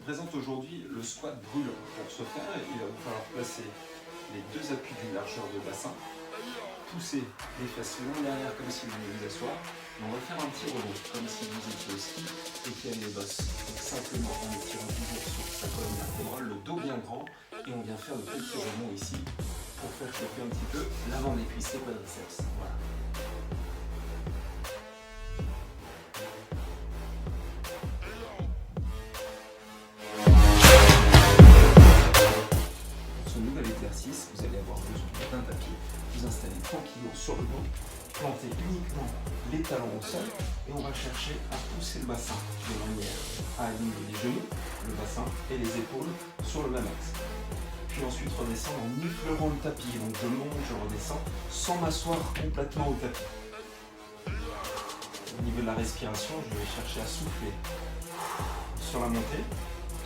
présente aujourd'hui le squat brûlant. Pour ce faire, il va vous falloir placer les deux appuis d'une largeur de bassin, pousser les fesses loin derrière comme si vous vouliez vous asseoir, et on va faire un petit rebond, comme si vous étiez au ski et qu'il y a les bosses. Donc simplement en étirant toujours sur sa colonne vertébrale, le dos bien grand, et on vient faire de petits rebonds ici pour faire chauffer un petit peu l'avant des cuisses, les quadriceps. Voilà. Exercice, vous allez avoir besoin d'un tapis, vous installez tranquillement sur le dos, plantez uniquement les talons au sol et on va chercher à pousser le bassin de manière à aligner les genoux, le bassin et les épaules sur le même axe. Puis ensuite redescendre en effleurant le tapis, donc je monte, je redescends sans m'asseoir complètement au tapis. Au niveau de la respiration, je vais chercher à souffler sur la montée,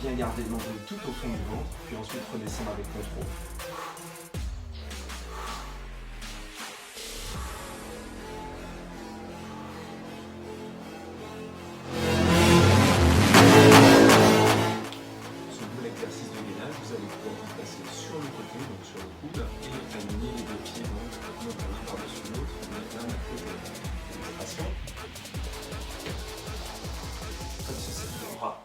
bien garder le nombril tout au fond du ventre, puis ensuite redescendre avec contrôle. Ce nouvel exercice de gainage, vous allez pouvoir vous placer sur le côté, donc sur le coude, et aligner les deux pieds, donc l'un par-dessus l'autre, l'un à côté de l'expiration. Comme ceci, le bras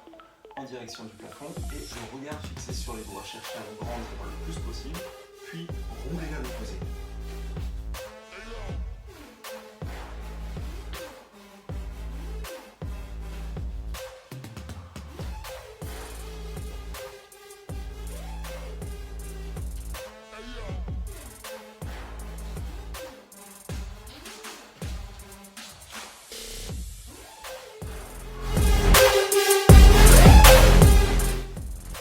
en direction du plafond et le regard fixé sur les doigts. Cherchez à le grandir le plus possible, puis roulez à l'opposé.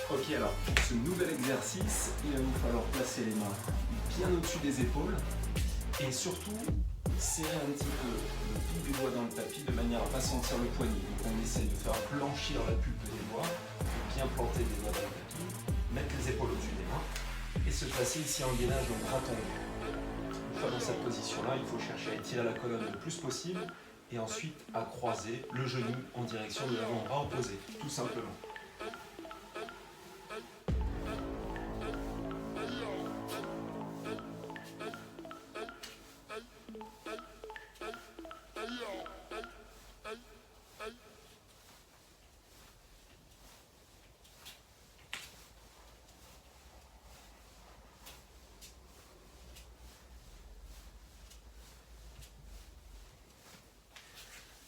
Ok, alors pour ce nouvel exercice, il va vous falloir placer les mains bien au-dessus des épaules et surtout serrer un petit peu le bout des doigts dans le tapis de manière à ne pas sentir le poignet. Donc on essaye de faire blanchir la pulpe des doigts, bien planter les doigts dans le tapis, mettre les épaules au-dessus des mains et se placer ici en gainage, donc bras tendus. Une fois dans cette position-là, il faut chercher à étirer la colonne le plus possible et ensuite à croiser le genou en direction de l'avant-bras opposé, tout simplement.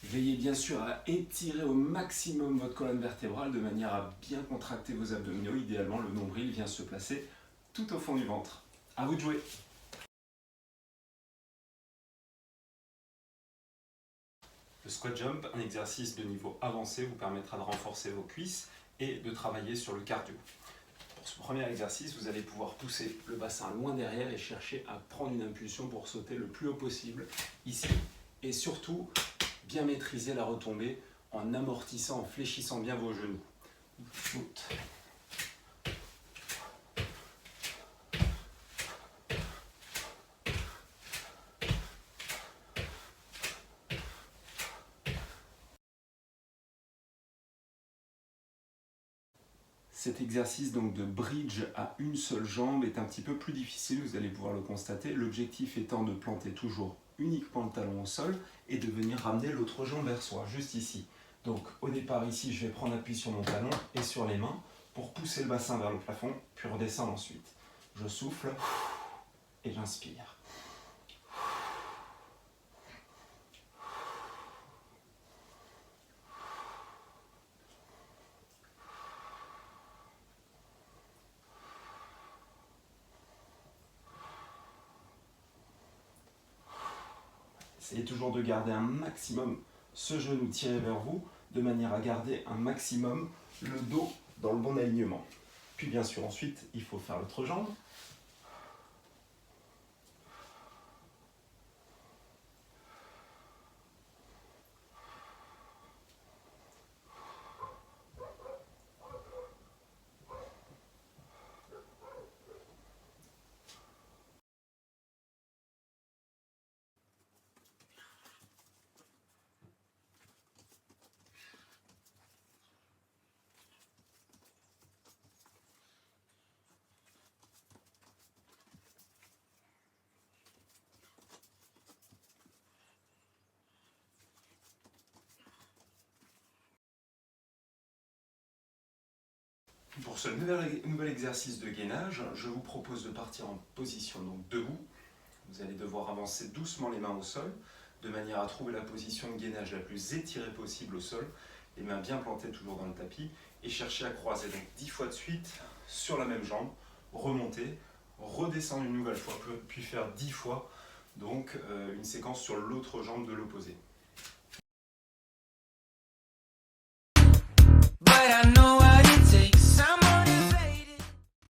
Veillez bien sûr à étirer au maximum votre colonne vertébrale de manière à bien contracter vos abdominaux. Idéalement, le nombril vient se placer tout au fond du ventre. À vous de jouer. Le squat jump, un exercice de niveau avancé, vous permettra de renforcer vos cuisses et de travailler sur le cardio. Pour ce premier exercice, vous allez pouvoir pousser le bassin loin derrière et chercher à prendre une impulsion pour sauter le plus haut possible ici. Et surtout, bien maîtriser la retombée en amortissant, en fléchissant bien vos genoux. Shoot. Cet exercice donc de bridge à une seule jambe est un petit peu plus difficile, vous allez pouvoir le constater. L'objectif étant de planter toujours uniquement le talon au sol et de venir ramener l'autre jambe vers soi, juste ici. Donc au départ ici, je vais prendre appui sur mon talon et sur les mains pour pousser le bassin vers le plafond, puis redescendre ensuite. Je souffle et j'inspire. Essayez toujours de garder un maximum ce genou tiré vers vous, de manière à garder un maximum le dos dans le bon alignement. Puis bien sûr ensuite, il faut faire l'autre jambe. Pour ce nouvel exercice de gainage, je vous propose de partir en position donc debout. Vous allez devoir avancer doucement les mains au sol, de manière à trouver la position de gainage la plus étirée possible au sol, les mains bien plantées toujours dans le tapis, et chercher à croiser donc 10 fois de suite sur la même jambe, remonter, redescendre une nouvelle fois, puis faire 10 fois, donc une séquence sur l'autre jambe de l'opposé.